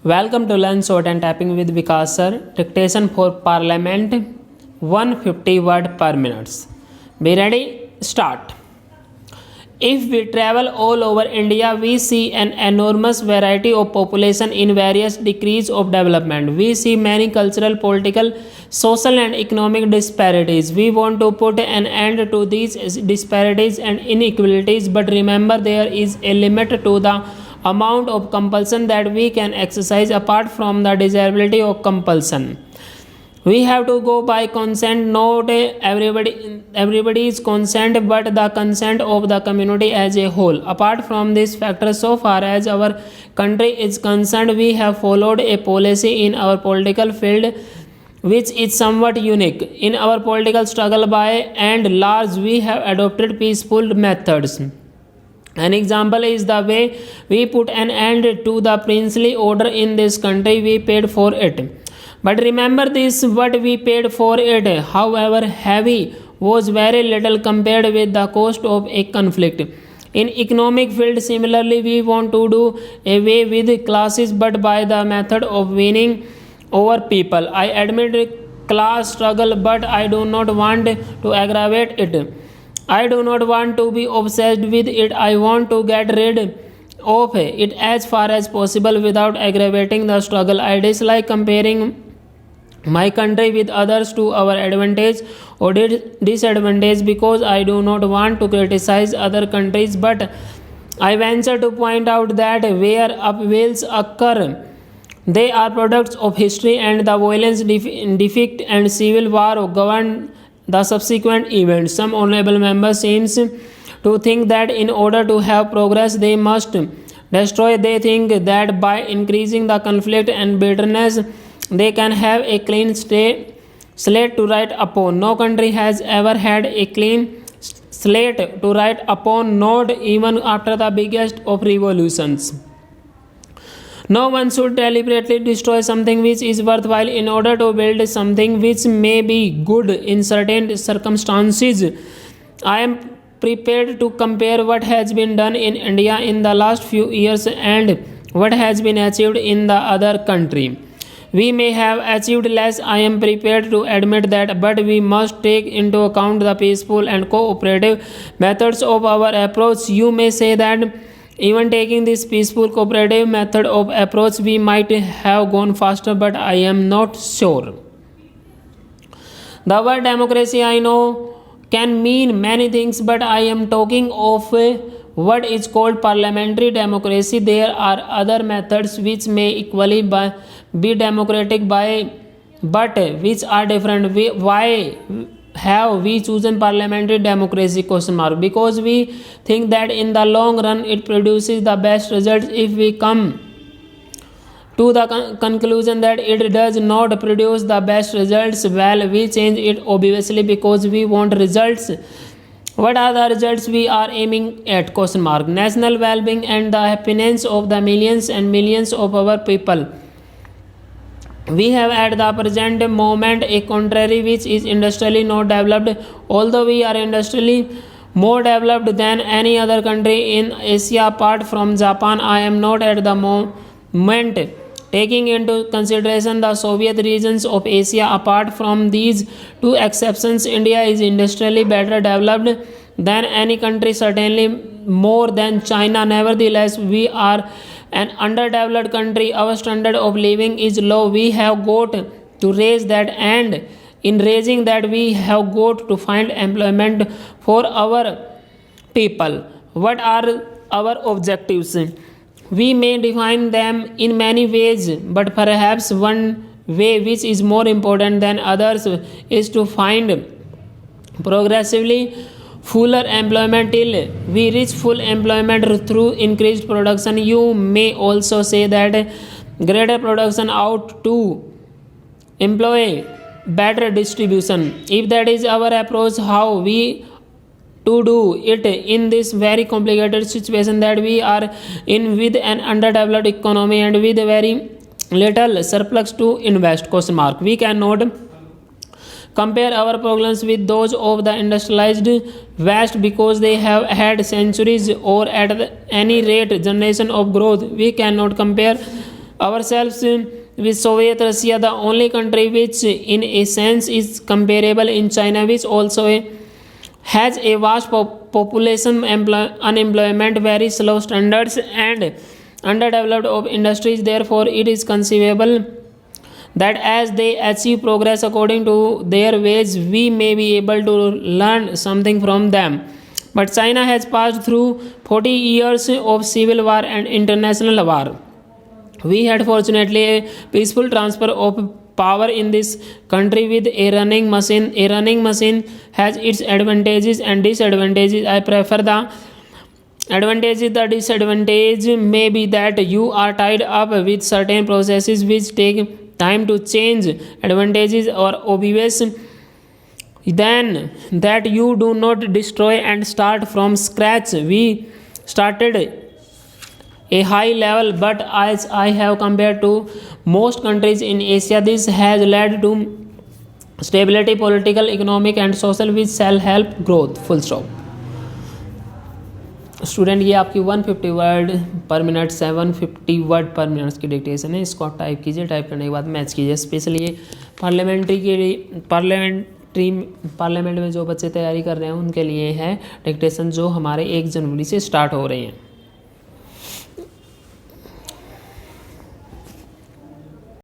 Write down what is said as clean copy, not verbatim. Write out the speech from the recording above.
Welcome to Learn Short and Tapping with Vikas sir. Dictation for Parliament 150 word per minute. Be ready? Start. If we travel all over India, we see an enormous variety of population in various degrees of development. We see many cultural, political, social and economic disparities. We want to put an end to these disparities and inequalities, but remember there is a limit to the amount of compulsion that we can exercise apart from the desirability of compulsion. We have to go by consent, not everybody's consent, but the consent of the community as a whole. Apart from this factor, so far as our country is concerned, we have followed a policy in our political field which is somewhat unique. In our political struggle, by and large, we have adopted peaceful methods. An example is the way we put an end to the princely order in this country. We paid for it. But remember this, what we paid for it, however heavy, was very little compared with the cost of a conflict. In economic field, similarly, we want to do away with classes, but by the method of winning over people. I admit class struggle, but I do not want to aggravate it. I do not want to be obsessed with it. I want to get rid of it as far as possible without aggravating the struggle. I dislike comparing my country with others to our advantage or disadvantage because I do not want to criticize other countries, but I venture to point out that where upheavals occur, they are products of history, and the violence, defeat and civil war govern the subsequent events. Some honorable members seems to think that in order to have progress they must destroy. They think that by increasing the conflict and bitterness they can have a clean slate to write upon. No country has ever had a clean slate to write upon, not even after the biggest of revolutions. No one should deliberately destroy something which is worthwhile in order to build something which may be good in certain circumstances. I am prepared to compare what has been done in India in the last few years and what has been achieved in the other country. We may have achieved less, I am prepared to admit that, but we must take into account the peaceful and cooperative methods of our approach. You may say that even taking this peaceful cooperative method of approach we might have gone faster, but I am not sure. The word democracy, I know, can mean many things, but I am talking of what is called parliamentary democracy. There are other methods which may equally be democratic but which are different. Why have we chosen parliamentary democracy? Because we think that in the long run it produces the best results. If we come to the conclusion that it does not produce the best results, well, we change it obviously because we want results. What are the results we are aiming at? National well-being and the happiness of the millions and millions of our people. We have at the present moment a country which is industrially not developed. Although we are industrially more developed than any other country in Asia apart from Japan, I am not at the moment taking into consideration the Soviet regions of Asia. Apart from these two exceptions, India is industrially better developed than any country, certainly more than China. Nevertheless, we are an underdeveloped country. Our standard of living is low. We have got to raise that, and in raising that we have got to find employment for our people. What are our objectives? We may define them in many ways, but perhaps one way which is more important than others is to find progressively fuller employment till we reach full employment through increased production. You may also say that greater production ought to employ better distribution. If that is our approach, how we to do it in this very complicated situation that we are in, with an underdeveloped economy and with very little surplus to invest? We cannot compare our problems with those of the industrialized West because they have had centuries or at any rate generation of growth. We cannot compare ourselves with Soviet Russia, the only country which in a sense is comparable in China, which also has a vast population, unemployment, very slow standards, and underdeveloped of industries. Therefore, it is conceivable that as they achieve progress according to their ways, we may be able to learn something from them. But China has passed through 40 years of civil war and international war. We had fortunately a peaceful transfer of power in this country with a running machine. A running machine has its advantages and disadvantages. I prefer the advantages. The disadvantage may be that you are tied up with certain processes which take time to change. Advantages are obvious. Then that you do not destroy and start from scratch. We started a high level, but as I have compared to most countries in Asia, this has led to stability, political, economic and social, which shall help growth. Full stop. Student ये आपकी 150 word पर minute 750 word पर minute की dictation है. इसको आप type कीजिए. Type करने के बाद मैच कीजिए. स्पेशली ये पार्लियामेंट में जो बच्चे तैयारी कर रहे हैं उनके लिए है डिक्टेशन, जो हमारे 1 जनवरी से स्टार्ट हो रहे हैं.